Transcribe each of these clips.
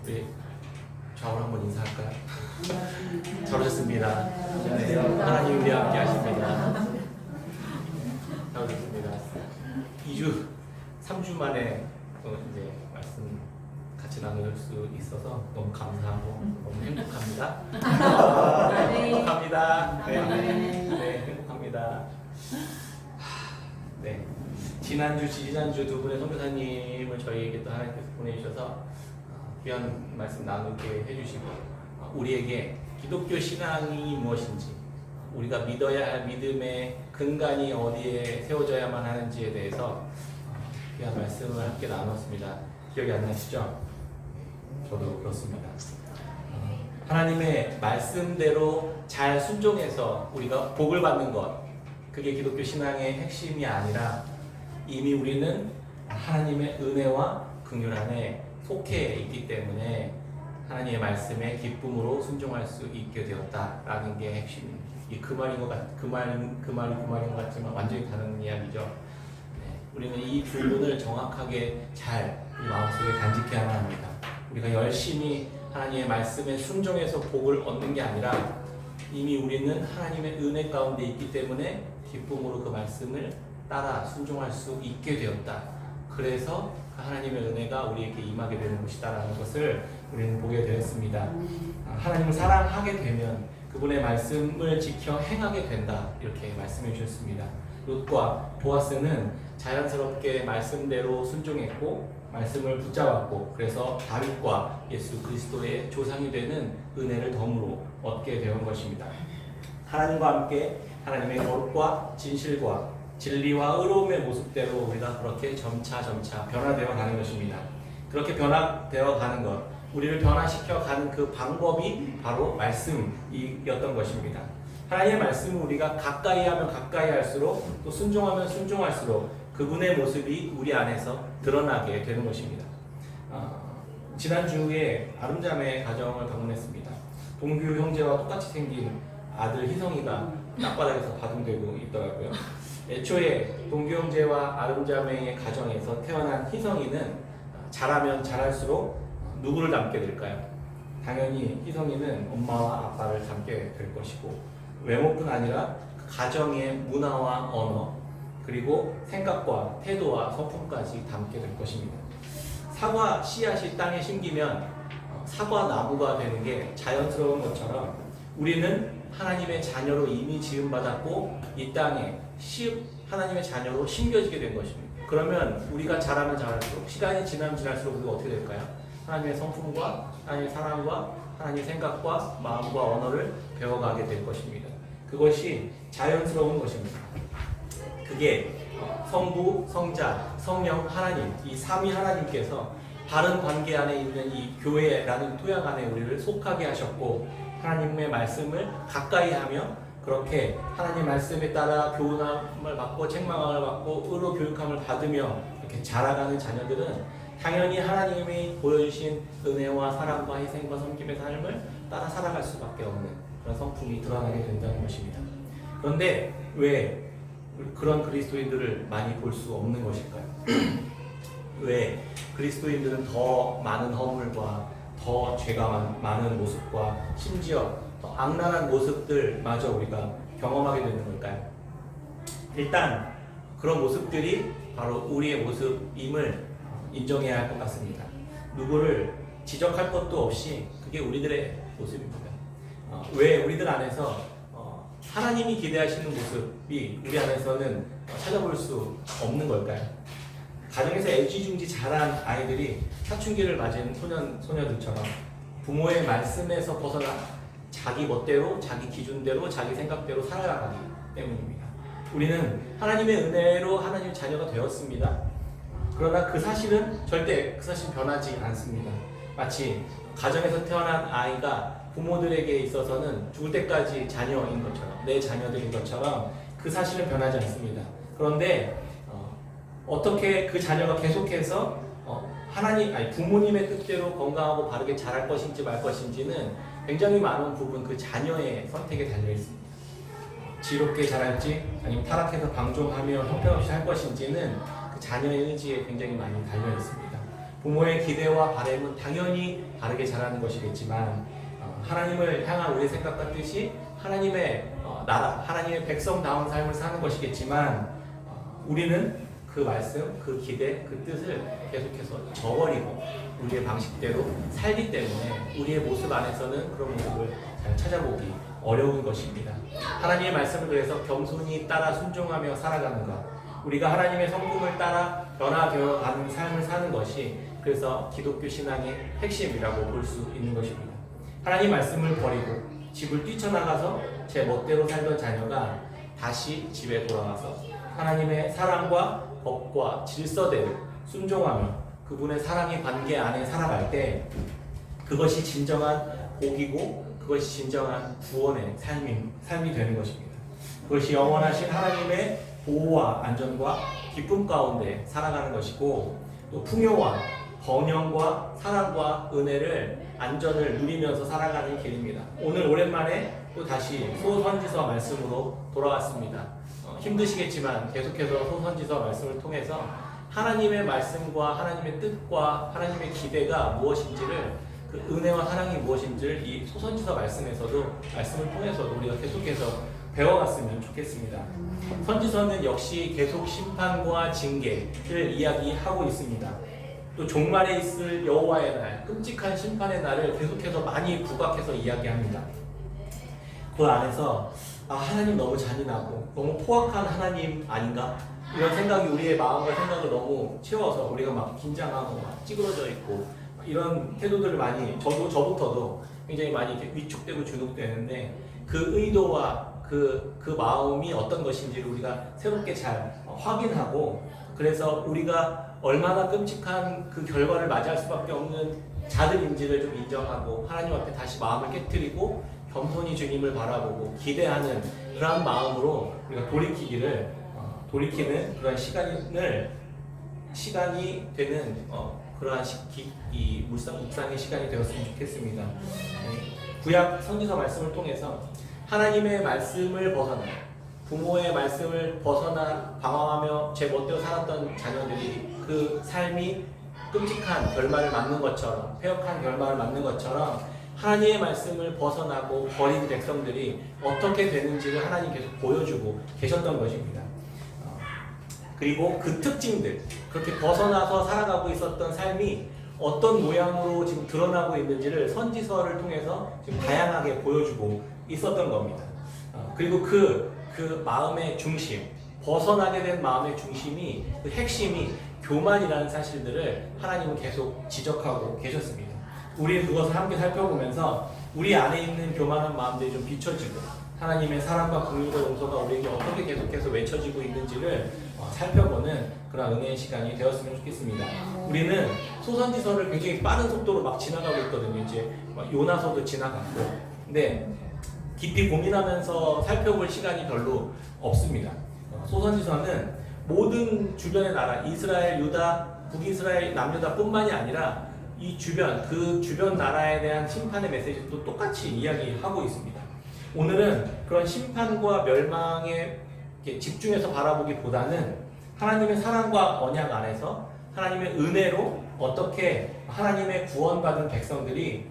우리 좌우로 한번 인사할까요? 잘 오셨습니다. 하나님 우리와 함께 하십니다. 잘 오셨습니다. 2주, 3주 만에 이제 말씀 같이 나눌 수 있어서 너무 감사하고 너무 행복합니다. 행복합니다. 네, 행복합니다. 네, 지난주, 지지난주 두 분의 선교사님을 저희에게 또 하나님께서 보내주셔서 귀한 말씀 나누게 해주시고 우리에게 기독교 신앙이 무엇인지, 우리가 믿어야 할 믿음의 근간이 어디에 세워져야만 하는지에 대해서 귀한 말씀을 함께 나눴습니다. 기억이 안 나시죠? 저도 그렇습니다. 하나님의 말씀대로 잘 순종해서 우리가 복을 받는 것, 그게 기독교 신앙의 핵심이 아니라 이미 우리는 하나님의 은혜와 긍휼 안에 속해 있기 때문에 하나님의 말씀에 기쁨으로 순종할 수 있게 되었다라는 게 핵심입니다. 그 말인 것 같지만 완전히 다른 이야기죠. 네, 우리는 이 부분을 정확하게 잘 우리 마음속에 간직해야만 합니다. 우리가 열심히 하나님의 말씀에 순종해서 복을 얻는 게 아니라 이미 우리는 하나님의 은혜 가운데 있기 때문에 기쁨으로 그 말씀을 따라 순종할 수 있게 되었다. 그래서 하나님의 은혜가 우리에게 임하게 되는 것이다라는 것을 우리는 보게 되었습니다. 하나님을 사랑하게 되면 그분의 말씀을 지켜 행하게 된다, 이렇게 말씀해 주셨습니다. 롯과 보아스는 자연스럽게 말씀대로 순종했고 말씀을 붙잡았고, 그래서 다윗과 예수 그리스도의 조상이 되는 은혜를 덤으로 얻게 되는 것입니다. 하나님과 함께 하나님의 거룩과 진실과 진리와 의로움의 모습대로 우리가 그렇게 점차 변화되어 가는 것입니다. 그렇게 변화되어 가는 것, 우리를 변화시켜 가는 그 방법이 바로 말씀이었던 것입니다. 하나님의 말씀을 우리가 가까이 하면 가까이 할수록, 또 순종하면 순종할수록 그분의 모습이 우리 안에서 드러나게 되는 것입니다. 지난주에 아름자매 가정을 방문했습니다. 동규 형제와 똑같이 생긴 아들 희성이가 땅바닥에서 바둥대고 있더라고요. 애초에 동규 형제와 아름자매의 가정에서 태어난 희성이는 자라면 자랄수록 누구를 닮게 될까요? 당연히 희성이는 엄마와 아빠를 닮게 될 것이고, 외모뿐 아니라 가정의 문화와 언어, 그리고 생각과 태도와 성품까지 담게 될 것입니다. 사과 씨앗이 땅에 심기면 사과 나무가 되는 게 자연스러운 것처럼 우리는 하나님의 자녀로 이미 지음받았고 이 땅에 하나님의 자녀로 심겨지게 된 것입니다. 그러면 우리가 자라면 자랄수록, 시간이 지나면 지날수록 우리가 어떻게 될까요? 하나님의 성품과 하나님의 사랑과 하나님의 생각과 마음과 언어를 배워가게 될 것입니다. 그것이 자연스러운 것입니다. 그게 성부, 성자, 성령, 하나님, 이 삼위 하나님께서 바른 관계 안에 있는 이 교회라는 토양 안에 우리를 속하게 하셨고, 하나님의 말씀을 가까이 하며 그렇게 하나님 말씀에 따라 교훈함을 받고 책망함을 받고 의로 교육함을 받으며 이렇게 자라가는 자녀들은 당연히 하나님이 보여주신 은혜와 사랑과 희생과 섬김의 삶을 따라 살아갈 수밖에 없는 그런 성품이 드러나게 된다는 것입니다. 그런데 왜 그런 그리스도인들을 많이 볼 수 없는 것일까요? 왜 그리스도인들은 더 많은 허물과 더 죄가 많은 모습과 심지어 더 악랄한 모습들마저 우리가 경험하게 되는 걸까요? 일단 그런 모습들이 바로 우리의 모습임을 인정해야 할 것 같습니다. 누구를 지적할 것도 없이 그게 우리들의 모습입니다. 왜 우리들 안에서 하나님이 기대하시는 모습이 우리 안에서는 찾아볼 수 없는 걸까요? 가정에서 애지중지 자란 아이들이 사춘기를 맞은 소녀들처럼 부모의 말씀에서 벗어나 자기 멋대로, 자기 기준대로, 자기 생각대로 살아가기 때문입니다. 우리는 하나님의 은혜로 하나님의 자녀가 되었습니다. 그러나 그 사실은 절대 그 사실 변하지 않습니다. 마치 가정에서 태어난 아이가 부모들에게 있어서는 죽을 때까지 자녀인 것처럼, 내 자녀들인 것처럼 그 사실은 변하지 않습니다. 그런데 어떻게 그 자녀가 계속해서 부모님의 뜻대로 건강하고 바르게 자랄 것인지 말 것인지는 굉장히 많은 부분 그 자녀의 선택에 달려 있습니다. 지롭게 자랄지 아니면 타락해서 방종하며 형편없이 할 것인지는 그 자녀의 의지에 굉장히 많이 달려 있습니다. 부모의 기대와 바램은 당연히 다르게 자라는 것이겠지만 하나님을 향한 우리의 생각과 뜻이 하나님의 나라, 하나님의 백성다운 삶을 사는 것이겠지만 우리는 그 말씀, 그 기대, 그 뜻을 계속해서 저버리고 우리의 방식대로 살기 때문에 우리의 모습 안에서는 그런 모습을 잘 찾아보기 어려운 것입니다. 하나님의 말씀을 그래서 겸손히 따라 순종하며 살아가는 것, 우리가 하나님의 성품을 따라 변화되어 가는 삶을 사는 것이 그래서 기독교 신앙의 핵심이라고 볼 수 있는 것입니다. 하나님 말씀을 버리고 집을 뛰쳐나가서 제 멋대로 살던 자녀가 다시 집에 돌아와서 하나님의 사랑과 법과 질서대로 순종하며 그분의 사랑의 관계 안에 살아갈 때 그것이 진정한 복이고 그것이 진정한 구원의 삶이 되는 것입니다. 그것이 영원하신 하나님의 보호와 안전과 기쁨 가운데 살아가는 것이고 또 풍요와 번영과 사랑과 은혜를 안전을 누리면서 살아가는 길입니다. 오늘 오랜만에 또 다시 소선지서 말씀으로 돌아왔습니다. 힘드시겠지만 계속해서 소선지서 말씀을 통해서 하나님의 말씀과 하나님의 뜻과 하나님의 기대가 무엇인지를 그 은혜와 사랑이 무엇인지를 이 소선지서 말씀을 통해서도 우리가 계속해서 배워갔으면 좋겠습니다. 선지서는 역시 계속 심판과 징계를 이야기하고 있습니다. 또 종말에 있을 여호와의 날, 끔찍한 심판의 날을 계속해서 많이 부각해서 이야기합니다. 그 안에서 하나님 너무 잔인하고 너무 포악한 하나님 아닌가? 이런 생각이 우리의 마음과 생각을 너무 채워서 우리가 막 긴장하고 막 찌그러져 있고 이런 태도들을 많이 저부터도 굉장히 많이 이렇게 위축되고 주눅되는데 그 의도와 그 마음이 어떤 것인지를 우리가 새롭게 잘 확인하고 그래서 우리가 얼마나 끔찍한 그 결과를 맞이할 수밖에 없는 자들인지를 좀 인정하고 하나님 앞에 다시 마음을 깨트리고 겸손히 주님을 바라보고 기대하는 그런 마음으로 우리가 돌이키는 그런 시간이 되는 그러한 이 묵상의 시간이 되었으면 좋겠습니다. 구약 선지서 말씀을 통해서 하나님의 말씀을 벗어나 부모의 말씀을 벗어나 방황하며 제 멋대로 살았던 자녀들이 그 삶이 끔찍한 결말을 맞는 것처럼 폐역한 결말을 맞는 것처럼 하나님의 말씀을 벗어나고 버린 백성들이 어떻게 되는지를 하나님 계속 보여주고 계셨던 것입니다. 그리고 그 특징들, 그렇게 벗어나서 살아가고 있었던 삶이 어떤 모양으로 지금 드러나고 있는지를 선지서를 통해서 지금 다양하게 보여주고 있었던 겁니다. 그리고 그 마음의 중심, 벗어나게 된 마음의 중심이, 그 핵심이 교만이라는 사실들을 하나님은 계속 지적하고 계셨습니다. 우리는 그것을 함께 살펴보면서 우리 안에 있는 교만한 마음들이 좀 비춰지고 하나님의 사랑과 긍휼과 용서가 우리에게 어떻게 계속해서 외쳐지고 있는지를 살펴보는 그런 은혜의 시간이 되었으면 좋겠습니다. 우리는 소선지서를 굉장히 빠른 속도로 막 지나가고 있거든요. 이제 요나서도 지나갔고, 근데 깊이 고민하면서 살펴볼 시간이 별로 없습니다. 소선지서는 모든 주변의 나라, 이스라엘, 유다, 북이스라엘, 남유다뿐만이 아니라 이 그 주변 나라에 대한 심판의 메시지도 똑같이 이야기하고 있습니다. 오늘은 그런 심판과 멸망에 집중해서 바라보기보다는 하나님의 사랑과 언약 안에서 하나님의 은혜로 어떻게 하나님의 구원받은 백성들이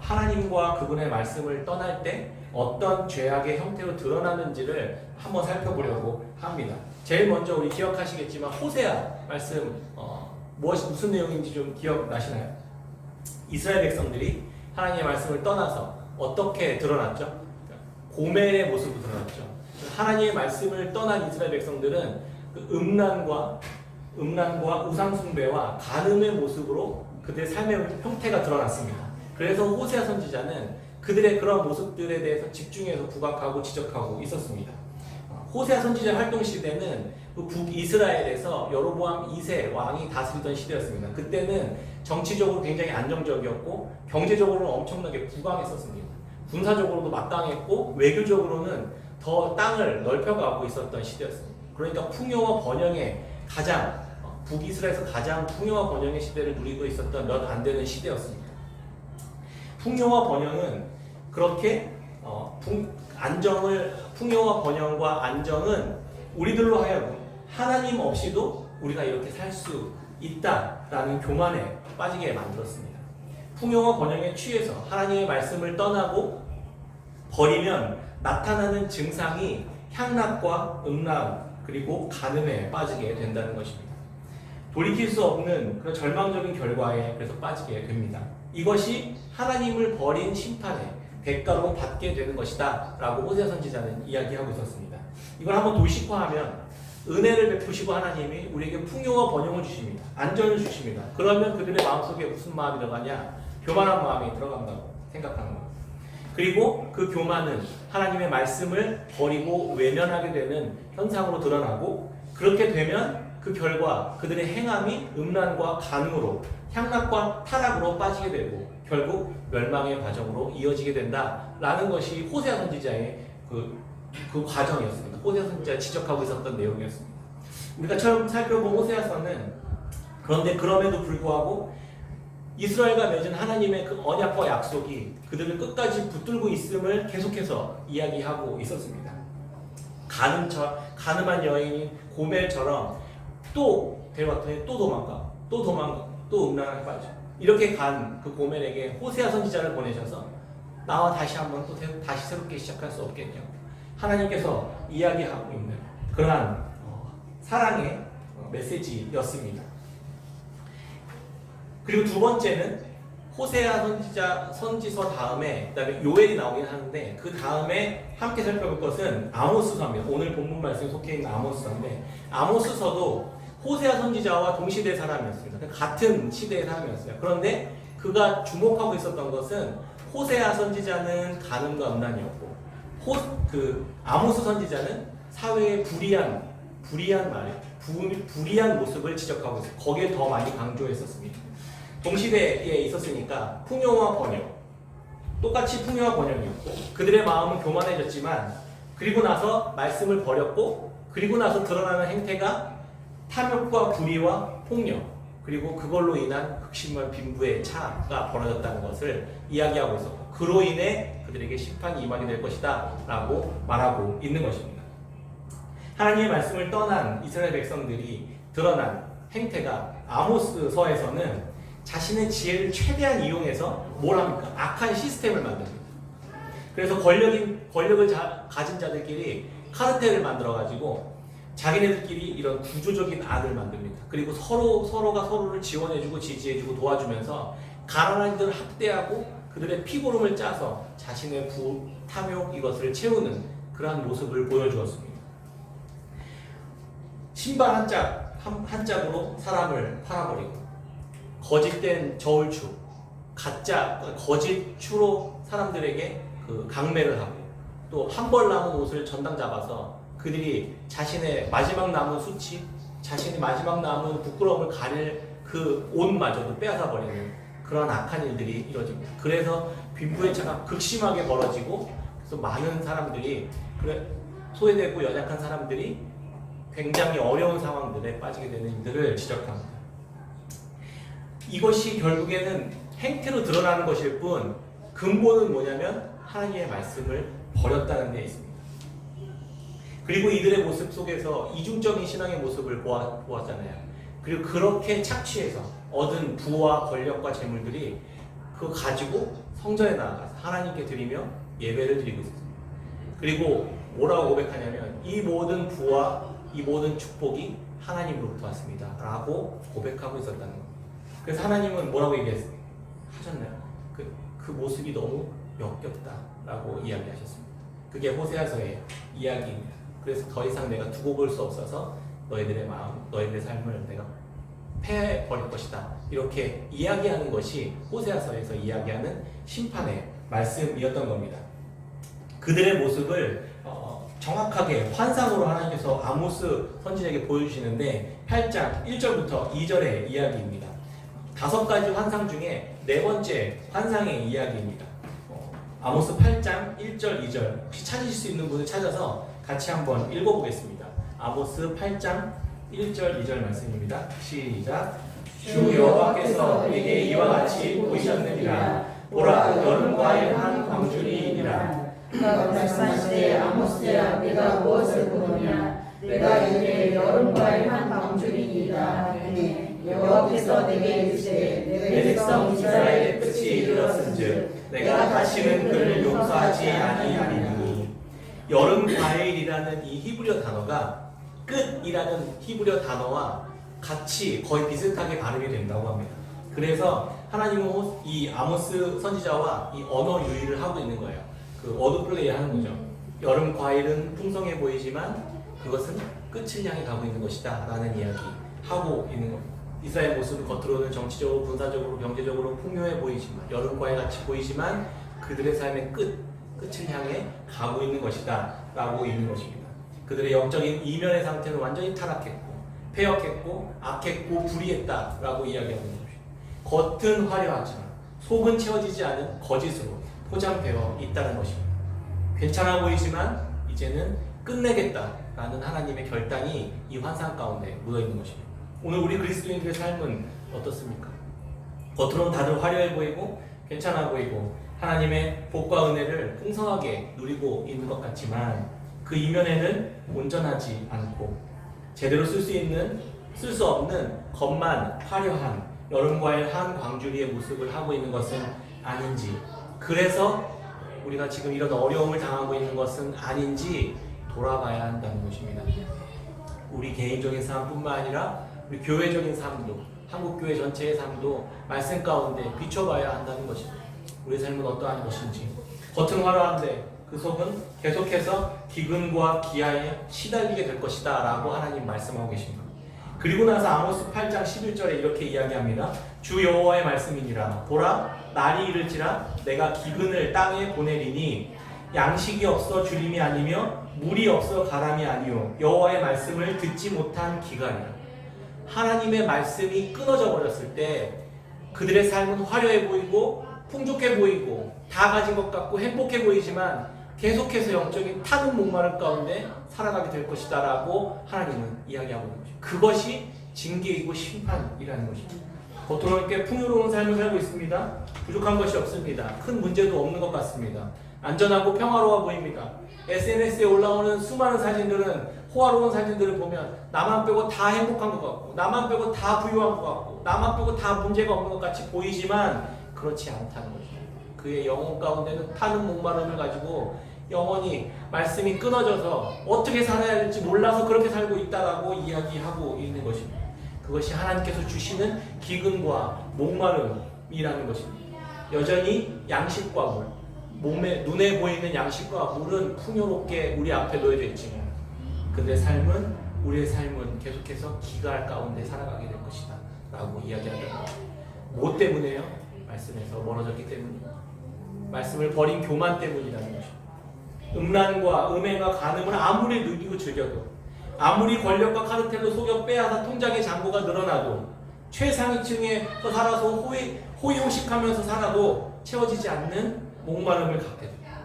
하나님과 그분의 말씀을 떠날 때 어떤 죄악의 형태로 드러나는지를 한번 살펴보려고 합니다. 제일 먼저 우리 기억하시겠지만 호세아 말씀 무슨 내용인지 좀 기억나시나요? 이스라엘 백성들이 하나님의 말씀을 떠나서 어떻게 드러났죠? 고멜의 모습으로 드러났죠. 하나님의 말씀을 떠난 이스라엘 백성들은 그 음란과 우상숭배와 간음의 모습으로 그들의 삶의 형태가 드러났습니다. 그래서 호세아 선지자는 그들의 그런 모습들에 대해서 집중해서 부각하고 지적하고 있었습니다. 호세아 선지자 활동 시대는 그 북이스라엘에서 여로보암 2세 왕이 다스리던 시대였습니다. 그때는 정치적으로 굉장히 안정적이었고 경제적으로는 엄청나게 부강했었습니다. 군사적으로도 막강했고 외교적으로는 더 땅을 넓혀가고 있었던 시대였습니다. 그러니까 풍요와 번영의 북이스라엘에서 가장 풍요와 번영의 시대를 누리고 있었던 몇 안 되는 시대였습니다. 풍요와 번영은 그렇게 풍요와 번영과 안정은 우리들로 하여금 하나님 없이도 우리가 이렇게 살 수 있다라는 교만에 빠지게 만들었습니다. 풍요와 번영에 취해서 하나님의 말씀을 떠나고 버리면 나타나는 증상이 향락과 음란 그리고 간음에 빠지게 된다는 것입니다. 돌이킬 수 없는 그런 절망적인 결과에 그래서 빠지게 됩니다. 이것이 하나님을 버린 심판의 대가로 받게 되는 것이다 라고 호세아 선지자는 이야기하고 있었습니다. 이걸 한번 도식화하면 은혜를 베푸시고 하나님이 우리에게 풍요와 번영을 주십니다. 안전을 주십니다. 그러면 그들의 마음속에 무슨 마음이 들어가냐? 교만한 마음이 들어간다고 생각하는 거예요. 그리고 그 교만은 하나님의 말씀을 버리고 외면하게 되는 현상으로 드러나고, 그렇게 되면 그 결과 그들의 행함이 음란과 간음으로, 향락과 타락으로 빠지게 되고 결국 멸망의 과정으로 이어지게 된다라는 것이 호세아 선지자의 그 과정이었습니다. 호세아 선지자가 지적하고 있었던 내용이었습니다. 우리가 처음 살펴본 호세아서는 그런데 그럼에도 불구하고 이스라엘과 맺은 하나님의 그 언약과 약속이 그들을 끝까지 붙들고 있음을 계속해서 이야기하고 있었습니다. 간음한 여인인 고멜처럼 또 데려왔더니 또 도망가, 또 음란하게 빠져. 이렇게 간 그 고멜에게 호세아 선지자를 보내셔서 나와 다시 한번 또 다시 새롭게 시작할 수 없겠냐고 하나님께서 이야기하고 있는 그러한 사랑의 메시지였습니다. 그리고 두 번째는 호세아 선지서 다음에 그다음에 요엘이 나오긴 하는데 그 다음에 함께 살펴볼 것은 아모스서입니다. 오늘 본문 말씀에 속해 있는 아모스서인데, 아모스서도 호세아 선지자와 동시대 사람이었습니다. 같은 시대의 사람이었어요. 그런데 그가 주목하고 있었던 것은 호세아 선지자는 간음과 음란이었고, 아모스 선지자는 사회의 불의한 모습을 지적하고 있어요. 거기에 더 많이 강조했었습니다. 동시대에 있었으니까 풍요와 번영, 똑같이 풍요와 번영이었고, 그들의 마음은 교만해졌지만 그리고 나서 말씀을 버렸고, 그리고 나서 드러나는 행태가 탐욕과 불의와 폭력, 그리고 그걸로 인한 극심한 빈부의 차가 벌어졌다는 것을 이야기하고 있었고, 그로 인해 그들에게 심판이 임하게 될 것이다 라고 말하고 있는 것입니다. 하나님의 말씀을 떠난 이스라엘 백성들이 드러난 행태가 아모스서에서는 자신의 지혜를 최대한 이용해서 뭘 합니까? 악한 시스템을 만듭니다. 그래서 권력을 가진 자들끼리 카르텔을 만들어가지고 자기네들끼리 이런 구조적인 악을 만듭니다. 그리고 서로가 서로를 지원해주고 지지해주고 도와주면서 가난한 이들을 학대하고 그들의 피고름을 짜서 자신의 탐욕 이것을 채우는 그러한 모습을 보여주었습니다. 신발 한 짝으로 사람을 팔아버리고, 거짓된 저울추, 거짓 추로 사람들에게 강매를 하고, 또 한 벌 남은 옷을 전당 잡아서 그들이 자신의 마지막 남은 수치, 자신의 마지막 남은 부끄러움을 가릴 그 옷마저도 빼앗아 버리는 그런 악한 일들이 이루어집니다. 그래서 빈부의 차가 극심하게 벌어지고, 그래서 많은 사람들이, 소외되고 연약한 사람들이 굉장히 어려운 상황들에 빠지게 되는 일들을 지적합니다. 이것이 결국에는 행태로 드러나는 것일 뿐 근본은 뭐냐면 하나님의 말씀을 버렸다는 데 있습니다. 그리고 이들의 모습 속에서 이중적인 신앙의 모습을 보았잖아요. 그리고 그렇게 착취해서 얻은 부와 권력과 재물들이 그거 가지고 성전에 나아가서 하나님께 드리며 예배를 드리고 있습니다. 그리고 뭐라고 고백하냐면 이 모든 부와 이 모든 축복이 하나님으로부터 왔습니다 라고 고백하고 있었다는 겁니다. 그래서 하나님은 뭐라고 하셨나요? 그 모습이 너무 역겹다 라고 이야기하셨습니다. 그게 호세아서의 이야기입니다. 그래서 더 이상 내가 두고 볼 수 없어서 너희들의 마음, 너희들의 삶을 내가 패해버릴 것이다, 이렇게 이야기하는 것이 호세아서에서 이야기하는 심판의 말씀이었던 겁니다. 그들의 모습을 정확하게 환상으로 하나님께서 아모스 선지자에게 보여주시는데 8장 1절부터 2절의 이야기입니다. 5가지 환상 중에 4번째 환상의 이야기입니다. 아모스 8장 1절 2절 혹시 찾으실 수 있는 분을 찾아서 같이 한번 읽어보겠습니다. 아모스 8장 1절 2절 말씀입니다. 시작. 주 여호와께서 내게 이와 같이 보이셨느니라. 보라, 여름과의 한 광주리이니라. 말씀하시되 아모스야, 내가 무엇을 보느냐? 내가 이제 여름과의 한 광주리이다. 여호와께서 내게 이르시되 내 백성 이스라엘의 끝이 이르렀은즉 내가 다시는 그를 용서하지 아니하리니. 여름 과일이라는 이 히브리어 단어가 끝이라는 히브리어 단어와 같이 거의 비슷하게 발음이 된다고 합니다. 그래서 하나님은 이 아모스 선지자와 이 언어 유희를 하고 있는 거예요. 그 워드 플레이 하는 거죠. 여름 과일은 풍성해 보이지만 그것은 끝을 향해 가고 있는 것이다 라는 이야기 하고 있는 겁니다. 이스라엘 모습은 겉으로는 정치적으로, 군사적으로, 경제적으로 풍요해 보이지만, 여름 과일 같이 보이지만 그들의 삶의 끝을 향해 가고 있는 것이다 라고 있는 것입니다. 그들의 영적인 이면의 상태는 완전히 타락했고 패역했고 악했고 불의했다 라고 이야기하고 있는 것입니다. 겉은 화려하지만 속은 채워지지 않은 거짓으로 포장되어 있다는 것입니다. 괜찮아 보이지만 이제는 끝내겠다라는 하나님의 결단이 이 환상 가운데 묻어있는 것입니다. 오늘 우리 그리스도인들의 삶은 어떻습니까? 겉으로는 다들 화려해 보이고 괜찮아 보이고 하나님의 복과 은혜를 풍성하게 누리고 있는 것 같지만 그 이면에는 온전하지 않고 제대로 쓸 수 없는 겉만 화려한 여름과의 한 광주리의 모습을 하고 있는 것은 아닌지, 그래서 우리가 지금 이런 어려움을 당하고 있는 것은 아닌지 돌아봐야 한다는 것입니다. 우리 개인적인 삶뿐만 아니라 우리 교회적인 삶도, 한국교회 전체의 삶도 말씀 가운데 비춰봐야 한다는 것입니다. 우리의 삶은 어떠한 것인지, 겉은 화려한데 그 속은 계속해서 기근과 기아에 시달리게 될 것이다 라고 하나님 말씀하고 계십니다. 그리고 나서 아모스 8장 11절에 이렇게 이야기합니다. 주 여호와의 말씀이니라. 보라, 날이 이를지라 내가 기근을 땅에 보내리니 양식이 없어 주림이 아니며 물이 없어 가람이 아니요 여호와의 말씀을 듣지 못한 기간이라. 하나님의 말씀이 끊어져 버렸을 때 그들의 삶은 화려해 보이고 풍족해 보이고 다 가진 것 같고 행복해 보이지만 계속해서 영적인 타는 목마름 가운데 살아가게 될 것이다 라고 하나님은 이야기하고 있는 것입니다. 그것이 징계이고 심판이라는 것입니다. 겉으로는 꽤 풍요로운 삶을 살고 있습니다. 부족한 것이 없습니다. 큰 문제도 없는 것 같습니다. 안전하고 평화로워 보입니다. SNS에 올라오는 수많은 사진들은, 호화로운 사진들을 보면 나만 빼고 다 행복한 것 같고 나만 빼고 다 부유한 것 같고 나만 빼고 다 문제가 없는 것 같이 보이지만 그렇지 않다는 것입니다. 그의 영혼 가운데는 타는 목마름을 가지고 영원히 말씀이 끊어져서 어떻게 살아야 할지 몰라서 그렇게 살고 있다라고 이야기하고 있는 것입니다. 그것이 하나님께서 주시는 기근과 목마름이라는 것입니다. 여전히 양식과 물, 눈에 보이는 양식과 물은 풍요롭게 우리 앞에 놓여져 있지만 그들의 삶은, 우리의 삶은 계속해서 기갈 가운데 살아가게 될 것이다 라고 이야기하는 것입니다. 뭐 때문에요? 말씀에서 멀어졌기 때문입니다. 말씀을 버린 교만 때문이라는 것입니다. 음란과 음행과 간음을 아무리 누리고 즐겨도, 아무리 권력과 카르텔로 속여 빼앗아 통장의 잔고가 늘어나도, 최상위층에서 살아서 호의호식하면서 살아도 채워지지 않는 목마름을 갖게 됩니다.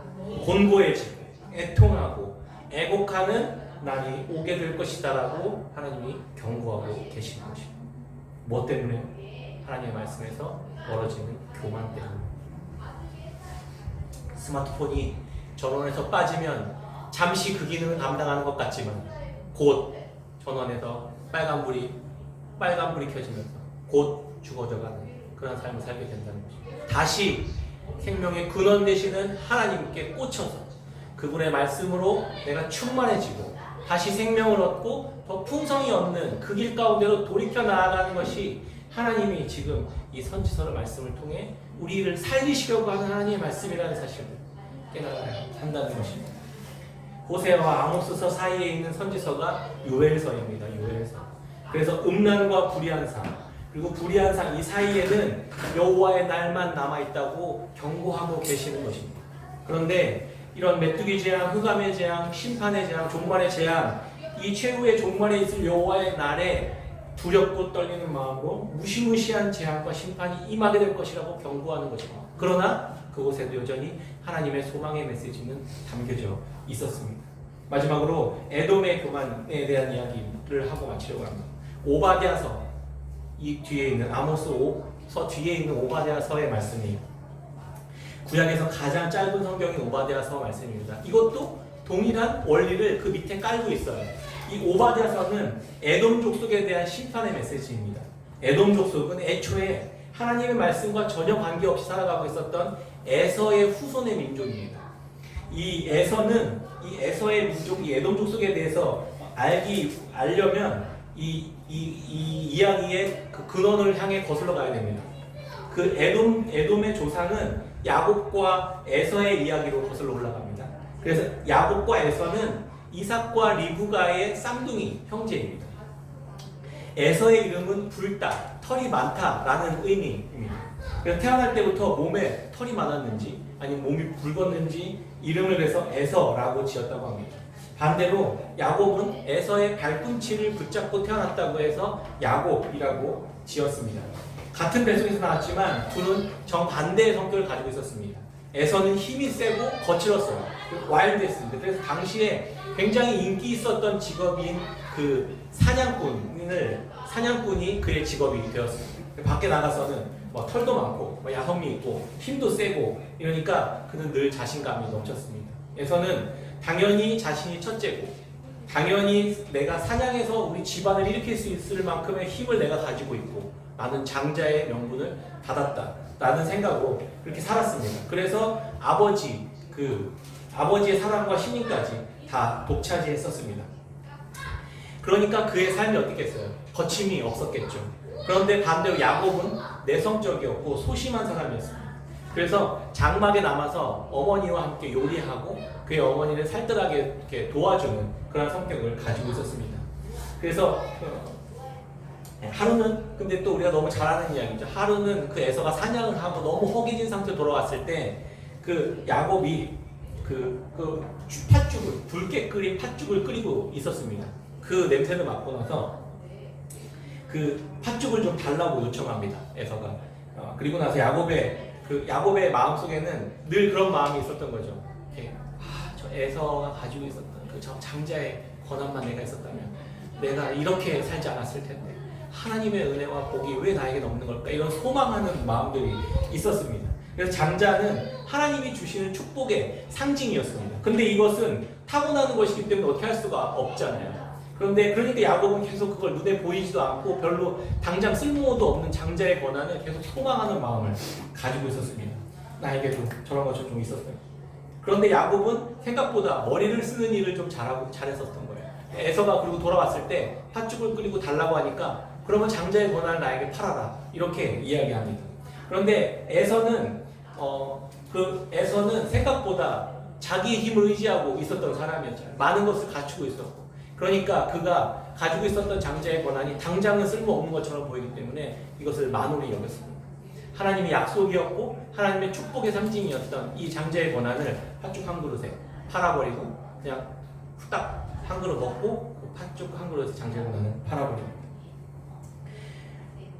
곤고해지고 애통하고 애곡하는 날이 오게 될 것이다 라고 하나님이 경고하고 계시는 것입니다. 뭐 때문에? 하나님의 말씀에서 멀어지는 교만 때문에. 스마트폰이 전원에서 빠지면 잠시 그 기능을 감당하는 것 같지만 곧 전원에서 빨간불이 켜지면서 곧 죽어져가는 그런 삶을 살게 된다는 것입니다. 다시 생명의 근원 되시는 하나님께 꽂혀서 그분의 말씀으로 내가 충만해지고 다시 생명을 얻고 더 풍성이 얻는 그 길 가운데로 돌이켜 나아가는 것이 하나님이 지금 이 선지서의 말씀을 통해 우리를 살리시려고 하는 하나님의 말씀이라는 사실을 깨달아야 한다는 것입니다. 호세아와 아모스서 사이에 있는 선지서가 요엘서입니다. 요엘서. 그래서 음란과 불의한 삶, 그리고 불의한 삶 이 사이에는 여호와의 날만 남아있다고 경고하고 계시는 것입니다. 그런데 이런 메뚜기 재앙, 흑암의 재앙, 심판의 재앙, 종말의 재앙, 이 최후의 종말에 있을 여호와의 날에 두렵고 떨리는 마음으로 무시무시한 재앙과 심판이 임하게 될 것이라고 경고하는 것입니다. 그러나 그곳에도 여전히 하나님의 소망의 메시지는 담겨져 있었습니다. 마지막으로 에돔의 교만에 대한 이야기를 하고 마치려고 합니다. 오바댜서, 이 뒤에 있는 아모스서 뒤에 있는 오바댜서의 말씀이에요. 구약에서 가장 짧은 성경인 오바댜서 말씀입니다. 이것도 동일한 원리를 그 밑에 깔고 있어요. 이 오바댜서는 에돔 족속에 대한 심판의 메시지입니다. 에돔 족속은 애초에 하나님의 말씀과 전혀 관계없이 살아가고 있었던 에서의 후손의 민족입니다. 이 에서의 민족, 이 에돔 족속에 대해서 알려면 이 이야기의 그 근원을 향해 거슬러 가야 됩니다. 그 에돔의 조상은 야곱과 에서의 이야기로 거슬러 올라갑니다. 그래서 야곱과 에서는 이삭과 리브가의 쌍둥이 형제입니다. 에서의 이름은 붉다, 털이 많다라는 의미입니다. 그래서 태어날 때부터 몸에 털이 많았는지 아니면 몸이 붉었는지 이름을 그래서 에서라고 지었다고 합니다. 반대로 야곱은 에서의 발꿈치를 붙잡고 태어났다고 해서 야곱이라고 지었습니다. 같은 뱃속에서 나왔지만 둘은 정반대의 성격을 가지고 있었습니다. 에서는 힘이 세고 거칠었어요. 와일드했습니다. 그래서 당시에 굉장히 인기 있었던 직업인 그 사냥꾼이 그의 직업이 되었습니다. 밖에 나가서는 털도 많고 야성미 있고 힘도 세고 이러니까 그는 늘 자신감이 넘쳤습니다. 에서는 당연히 자신이 첫째고 당연히 내가 사냥해서 우리 집안을 일으킬 수 있을 만큼의 힘을 내가 가지고 있고 나는 장자의 명분을 받았다라는 생각으로 그렇게 살았습니다. 그래서 아버지의 사랑과 신임까지 다 독차지했었습니다. 그러니까 그의 삶이 어떻겠어요? 거침이 없었겠죠. 그런데 반대로 야곱은 내성적이었고 소심한 사람이었습니다. 그래서 장막에 남아서 어머니와 함께 요리하고 그의 어머니를 살뜰하게 이렇게 도와주는 그런 성격을 가지고 있었습니다. 그래서 하루는 근데 또 우리가 너무 잘 아는 이야기죠. 하루는 그 에서가 사냥을 하고 너무 허기진 상태로 돌아왔을 때 그 야곱이 팥죽을 붉게 끓인 팥죽을 끓이고 있었습니다. 그 냄새를 맡고 나서 그 팥죽을 좀 달라고 요청합니다. 에서가. 그리고 나서 야곱의 마음속에는 늘 그런 마음이 있었던 거죠. 저 에서가 가지고 있었던 그 장자의 권한만 내가 있었다면 내가 이렇게 살지 않았을 텐데 하나님의 은혜와 복이 왜 나에게 없는 걸까? 이런 소망하는 마음들이 있었습니다. 그래서 장자는 하나님이 주시는 축복의 상징이었습니다. 근데 이것은 타고나는 것이기 때문에 어떻게 할 수가 없잖아요. 그러니까 야곱은 계속 그걸 눈에 보이지도 않고 별로 당장 쓸모도 없는 장자의 권한을 계속 소망하는 마음을 가지고 있었습니다. 나에게도 저런 것이 좀 있었어요. 그런데 야곱은 생각보다 머리를 쓰는 일을 좀 잘했었던 거예요. 에서가 그리고 돌아왔을 때 팥죽을 끓이고 달라고 하니까 그러면 장자의 권한을 나에게 팔아라 이렇게 이야기합니다. 그런데 에서는 생각보다 자기의 힘을 의지하고 있었던 사람이었잖아요. 많은 것을 갖추고 있었고 그러니까 그가 가지고 있었던 장자의 권한이 당장은 쓸모없는 것처럼 보이기 때문에 이것을 만홀히 여겼습니다. 하나님의 약속이었고 하나님의 축복의 상징이었던 이 장자의 권한을 팥죽 한 그릇에 팔아버리고 그냥 후딱 한 그릇 먹고 그 팥죽 한 그릇에 장자의 권한을 팔아버립니다.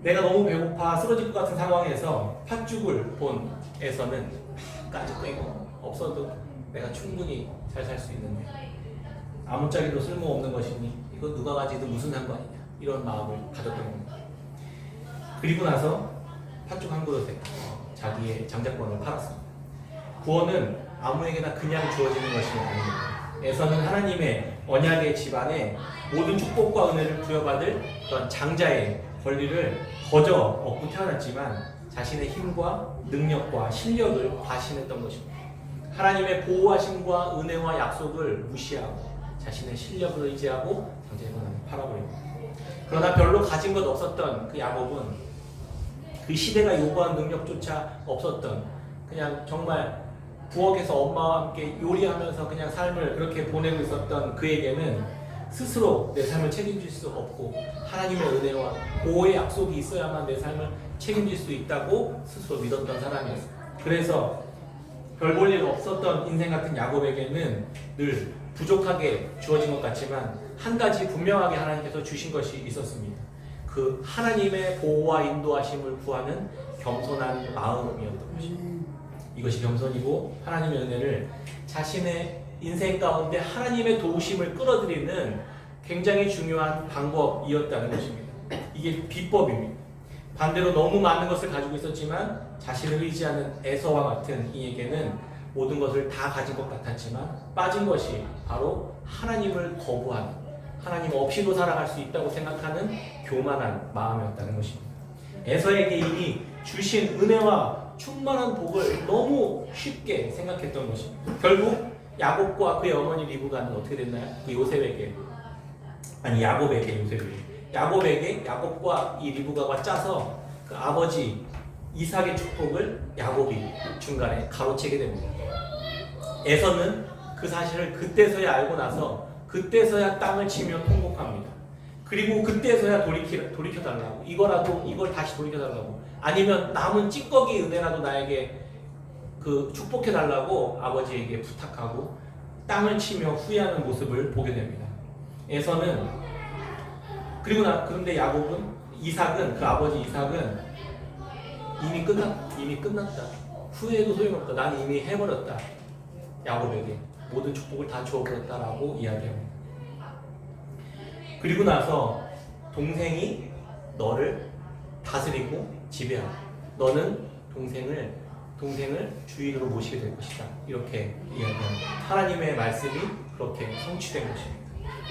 내가 너무 배고파 쓰러질 것 같은 상황에서 팥죽을 본 에서는 까짓거 이거 없어도 내가 충분히 잘 살 수 있는데 아무짝에도 쓸모없는 것이니 이거 누가 가지도 무슨 상관이냐 이런 마음을 가졌던 겁니다. 그리고 나서 팥죽 한 그릇에 자기의 장자권을 팔았습니다. 구원은 아무에게나 그냥 주어지는 것이 아닙니다. 에서는 하나님의 언약의 집안에 모든 축복과 은혜를 부여받을 그런 장자의 권리를 거저 얻고 태어났지만 자신의 힘과 능력과 실력을 과신했던 것입니다. 하나님의 보호하심과 은혜와 약속을 무시하고 자신의 실력을 의지하고 장자의 권한을 팔아버립니다. 그러나 별로 가진 것 없었던 그 야곱은 그 시대가 요구한 능력조차 없었던 그냥 정말 부엌에서 엄마와 함께 요리하면서 그냥 삶을 그렇게 보내고 있었던 그에게는 스스로 내 삶을 책임질 수 없고 하나님의 은혜와 보호의 약속이 있어야만 내 삶을 책임질 수 있다고 스스로 믿었던 사람이었어요. 그래서 별 볼 일 없었던 인생 같은 야곱에게는 늘 부족하게 주어진 것 같지만 한 가지 분명하게 하나님께서 주신 것이 있었습니다. 그 하나님의 보호와 인도하심을 구하는 겸손한 마음이었던 것입니다. 이것이 겸손이고 하나님의 은혜를 자신의 인생 가운데 하나님의 도우심을 끌어들이는 굉장히 중요한 방법이었다는 것입니다. 이게 비법입니다. 반대로 너무 많은 것을 가지고 있었지만 자신을 의지하는 에서와 같은 이에게는 모든 것을 다 가진 것 같았지만 빠진 것이 바로 하나님을 거부하는 하나님 없이도 살아갈 수 있다고 생각하는 교만한 마음이었다는 것입니다. 에서에게 이미 주신 은혜와 충만한 복을 너무 쉽게 생각했던 것입니다. 결국 야곱과 그의 어머니 리브가는 어떻게 됐나요? 그 요셉에게, 아니 야곱에게, 야곱에게 야곱과 이 리브가가 짜서 그 아버지 이삭의 축복을 야곱이 중간에 가로채게 됩니다. 에서는 그 사실을 그때서야 알고 나서 그때서야 땅을 치며 통곡합니다. 그리고 그때서야 돌이켜달라고, 이걸 다시 돌이켜달라고, 아니면 남은 찌꺼기 은혜라도 나에게 그 축복해달라고 아버지에게 부탁하고 땅을 치며 후회하는 모습을 보게 됩니다. 에서는 그런데 이삭은, 그 아버지 이삭은 이미 끝났다. 후회해도 소용없다. 난 이미 해버렸다. 야곱에게 모든 축복을 다 주어버렸다라고 이야기합니다. 그리고 나서 동생이 너를 다스리고 지배하고 너는 동생을 주인으로 모시게 될 것이다. 이렇게 이야기합니다. 하나님의 말씀이 그렇게 성취된 것입니다.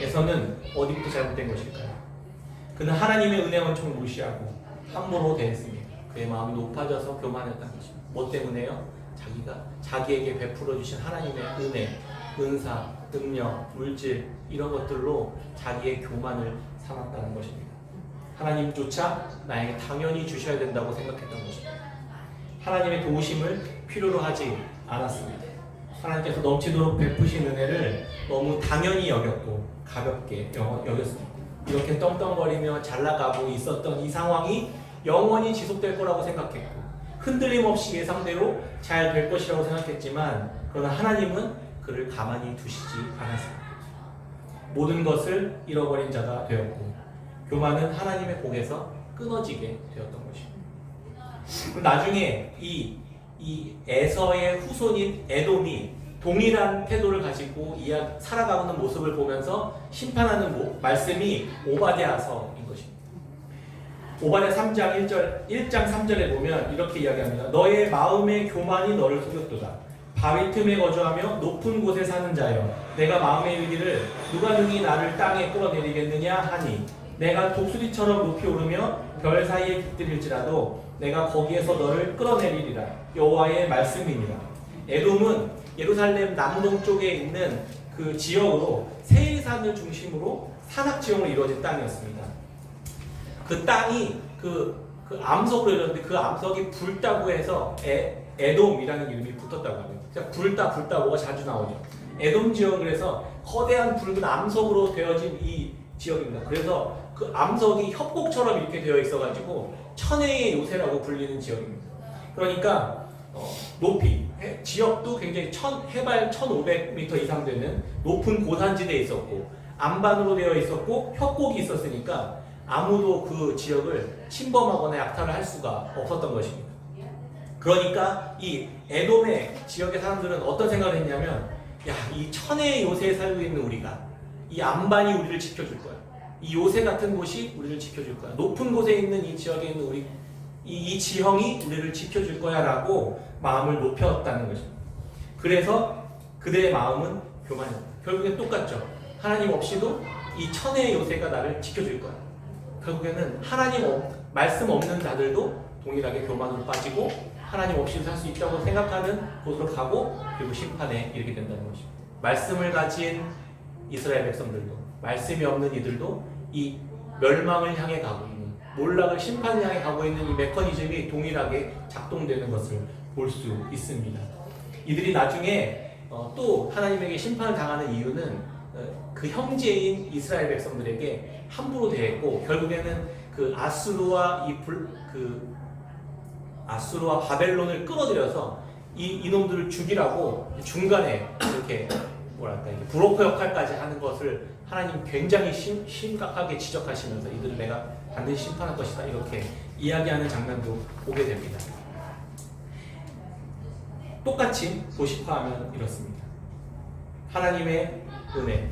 에서는 어디부터 잘못된 것일까요? 그는 하나님의 은혜 원총을 무시하고 함부로 대했습니다. 그의 마음이 높아져서 교만했다는 것입니다. 뭐 때문에요? 자기에게 베풀어 주신 하나님의 은혜, 은사, 능력, 물질 이런 것들로 자기의 교만을 삼았다는 것입니다. 하나님조차 나에게 당연히 주셔야 된다고 생각했던 것입니다. 하나님의 도우심을 필요로 하지 않았습니다. 하나님께서 넘치도록 베푸신 은혜를 너무 당연히 여겼고 가볍게 여겼습니다. 이렇게 떵떵거리며 잘 나가고 있었던 이 상황이 영원히 지속될 거라고 생각했고 흔들림 없이 예상대로 잘 될 것이라고 생각했지만, 그러나 하나님은 그를 가만히 두시지 않았습니다. 모든 것을 잃어버린 자가 되었고 교만은 하나님의 복에서 끊어지게 되었던 것입니다. 나중에 이 에서의 후손인 에돔이 동일한 태도를 가지고 살아가는 모습을 보면서 심판하는 말씀이 오바댜서인 것입니다. 오바댜 3장 1장 3절에 보면 이렇게 이야기합니다. 너의 마음의 교만이 너를 속였도다. 바위 틈에 거주하며 높은 곳에 사는 자여, 내가 마음에 이르기를 누가 능히 나를 땅에 끌어내리겠느냐 하니, 내가 독수리처럼 높이 오르며 별 사이에 깃들일지라도 내가 거기에서 너를 끌어내리리라. 여호와의 말씀이니라. 에돔은 예루살렘 남동쪽에 있는 그 지역으로 세일산을 중심으로 산악지형으로 이루어진 땅이었습니다. 그 땅이 그 암석으로 이루어졌는데 그 암석이 불다고 해서 에돔이라는 이름이 붙었다고 합니다. 불다고가 자주 나오죠. 에돔 지역을 해서 거대한 붉은 암석으로 되어진 이 지역입니다. 그래서 그 암석이 협곡처럼 이렇게 되어 있어가지고 천혜의 요새라고 불리는 지역입니다. 그러니까 높이, 지역도 굉장히 해발 1500m 이상 되는 높은 고산지대에 있었고 안반으로 되어 있었고 협곡이 있었으니까 아무도 그 지역을 침범하거나 약탈을 할 수가 없었던 것입니다. 그러니까 이 에돔의 지역의 사람들은 어떤 생각을 했냐면, 이 천혜의 요새에 살고 있는 우리가, 이 안반이 우리를 지켜줄 거야. 이 요새 같은 곳이 우리를 지켜줄 거야. 높은 곳에 있는 이 지역에 있는 우리, 이 지형이 우리를 지켜줄 거야 라고 마음을 높였다는 것입니다. 그래서 그들의 마음은 교만이었다. 결국엔 똑같죠. 하나님 없이도 이 천혜의 요새가 나를 지켜줄 거야. 결국에는 말씀 없는 자들도 동일하게 교만으로 빠지고 하나님 없이도 살 수 있다고 생각하는 곳으로 가고, 그리고 심판에 이르게 된다는 것입니다. 말씀을 가진 이스라엘 백성들도, 말씀이 없는 이들도 이 멸망을 향해 가고 있는, 몰락을 심판을 향해 가고 있는 이 메커니즘이 동일하게 작동되는 것을 볼 수 있습니다. 이들이 나중에 또 하나님에게 심판을 당하는 이유는 그 형제인 이스라엘 백성들에게 함부로 대했고, 결국에는 그 아수르와 바벨론을 끌어들여서 이놈들을 죽이라고 중간에 이렇게 브로커 역할까지 하는 것을 하나님 굉장히 심각하게 지적하시면서 이들을 내가 반드시 심판할 것이다 이렇게 이야기하는 장면도 보게 됩니다. 똑같이 도식화하면 이렇습니다. 하나님의 은혜,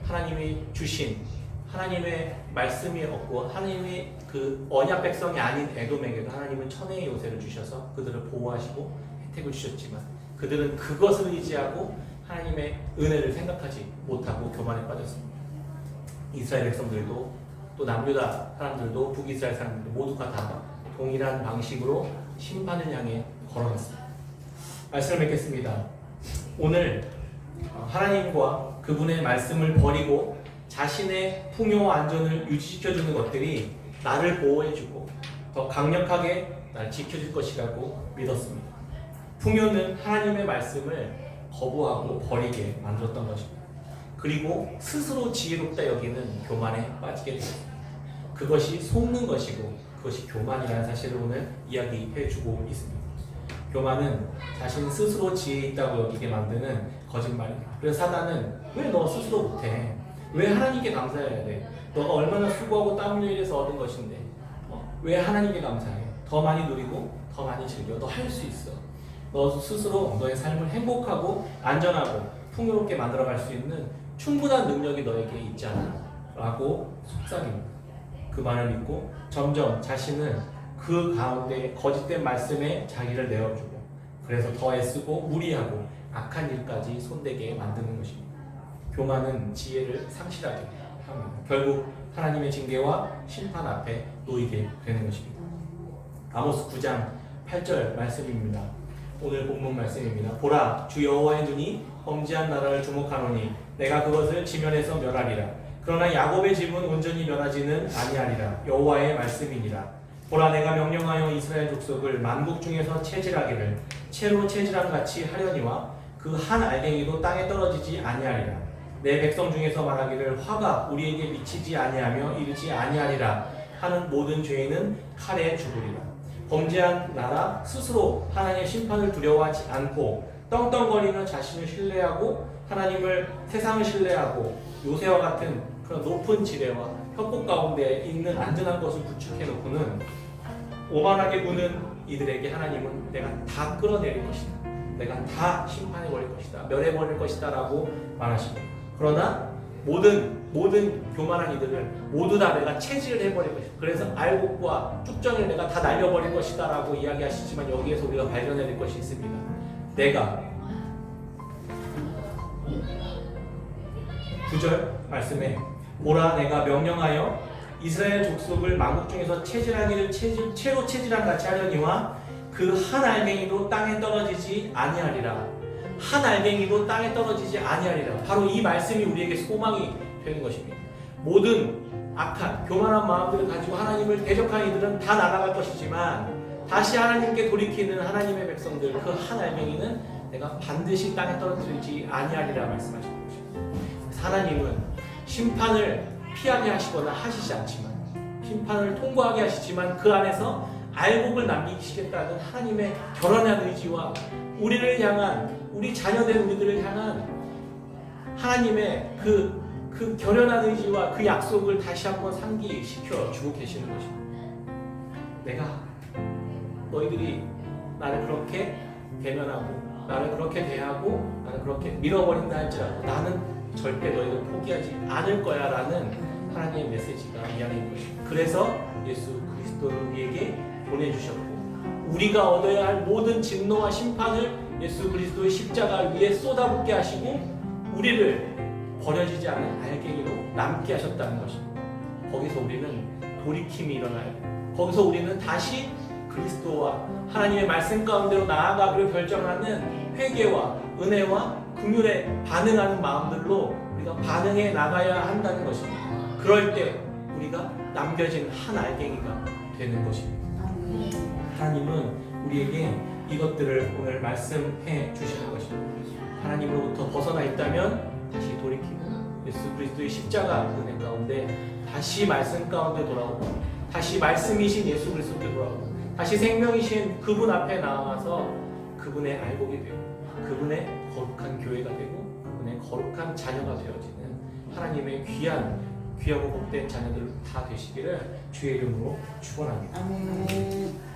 하나님이 주신 하나님의 말씀이 없고 하나님의 그 언약 백성이 아닌 에돔에게도 하나님은 천혜의 요새를 주셔서 그들을 보호하시고 혜택을 주셨지만, 그들은 그것을 의지하고 하나님의 은혜를 생각하지 못하고 교만에 빠졌습니다. 이스라엘 백성들도 또 남유다 사람들도 북이스라엘 사람들도 모두가 다 동일한 방식으로 심판을 향해 걸어갔습니다. 말씀을 맺겠습니다. 오늘 하나님과 그분의 말씀을 버리고 자신의 풍요와 안전을 유지시켜주는 것들이 나를 보호해주고 더 강력하게 나를 지켜줄 것이라고 믿었습니다. 풍요는 하나님의 말씀을 거부하고 버리게 만들었던 것입니다. 그리고 스스로 지혜롭다 여기는 교만에 빠지게 되었습니다. 그것이 속는 것이고 그것이 교만이라는 사실을 오늘 이야기해주고 있습니다. 교만은 자신 스스로 지혜 있다고 여기게 만드는 거짓말입니다. 그래서 사단은 왜 너 스스로 못해? 왜 하나님께 감사해야 돼? 너가 얼마나 수고하고 땀 흘려 일해서 얻은 것인데 왜 하나님께 감사해? 더 많이 누리고 더 많이 즐겨. 너 할 수 있어. 너 스스로 너의 삶을 행복하고 안전하고 풍요롭게 만들어갈 수 있는 충분한 능력이 너에게 있잖아 라고 속삭입니다. 그 말을 믿고 점점 자신은 그 가운데 거짓된 말씀에 자기를 내어주고 그래서 더 애쓰고 무리하고 악한 일까지 손대게 만드는 것입니다. 교만은 지혜를 상실하게 합니다. 결국 하나님의 징계와 심판 앞에 놓이게 되는 것입니다. 아모스 9장 8절 말씀입니다. 오늘 본문 말씀입니다. 보라, 주 여호와의 눈이 범죄한 나라를 주목하노니 내가 그것을 지면에서 멸하리라. 그러나 야곱의 집은 온전히 멸하지는 아니하리라. 여호와의 말씀이니라. 보라, 내가 명령하여 이스라엘 족속을 만국 중에서 체질하기를 채로 체질한 같이 하려니와 그 한 알갱이도 땅에 떨어지지 아니하리라. 내 백성 중에서 말하기를 화가 우리에게 미치지 아니하며 이르지 아니하리라 하는 모든 죄인은 칼에 죽으리라. 범죄한 나라 스스로 하나님의 심판을 두려워하지 않고 떵떵거리며 자신을 신뢰하고 하나님을 세상을 신뢰하고 요새와 같은 그런 높은 지뢰와 협곡 가운데 있는 안전한 것을 구축해 놓고는 오만하게 구는 이들에게 하나님은 내가 다 끌어내릴 것이다. 내가 다 심판해 버릴 것이다. 멸해 버릴 것이다 라고 말하십니다. 그러나 모든 교만한 이들을 모두 다 내가 체질을 해버릴 것이다. 그래서 알곡과 쭉정을 내가 다 날려버릴 것이다 라고 이야기하시지만 여기에서 우리가 발견해낼 것이 있습니다. 내가 9절 말씀에 보라, 내가 명령하여 이스라엘 족속을 만국 중에서 체질하기를 채로 체질한 같이 하려니와 그 한 알갱이도 땅에 떨어지지 아니하리라. 한 알갱이도 땅에 떨어지지 아니하리라. 바로 이 말씀이 우리에게 소망이 되는 것입니다. 모든 악한 교만한 마음들을 가지고 하나님을 대적한 이들은 다 날아갈 것이지만 다시 하나님께 돌이키는 하나님의 백성들 그 한 알갱이는 내가 반드시 땅에 떨어지지 아니하리라 말씀하시는 것입니다. 하나님은 심판을 피하게 하시거나 하시지 않지만 심판을 통과하게 하시지만 그 안에서 알곡을 남기시겠다는 하나님의 결연한 의지와 우리를 향한 우리 자녀된 우리들을 향한 하나님의 그 결연한 의지와 그 약속을 다시 한번 상기시켜 주고 계시는 것입니다. 내가 너희들이 나를 그렇게 대면하고 나를 그렇게 대하고 나를 그렇게 밀어버린다 할지라도 나는 절대 너희를 포기하지 않을 거야 라는 하나님의 메시지가 이 안에 있는 것입니다. 그래서 예수 그리스도를 우리에게 보내주셨고 우리가 얻어야 할 모든 진노와 심판을 예수 그리스도의 십자가 위에 쏟아붓게 하시고 우리를 버려지지 않은 알갱이로 남게 하셨다는 것입니다. 거기서 우리는 돌이킴이 일어나야 돼요. 거기서 우리는 다시 그리스도와 하나님의 말씀 가운데로 나아가기로 결정하는 회개와 은혜와 긍휼에 반응하는 마음들로 우리가 반응해 나가야 한다는 것입니다. 그럴 때 우리가 남겨진 한 알갱이가 되는 것입니다. 하나님은 우리에게 이것들을 오늘 말씀해 주시는 것입니다. 하나님으로부터 벗어나 있다면 다시 돌이키고 예수 그리스도의 십자가 은혜 가운데 다시 말씀 가운데 돌아오고 다시 말씀이신 예수 그리스도께 돌아오고 다시 생명이신 그분 앞에 나와서 그분의 알곡이 되고 그분의 거룩한 교회가 되고 그분의 거룩한 자녀가 되어지는 하나님의 귀하고 복된 자녀들 다 되시기를 주의 이름으로 축원합니다. 아멘.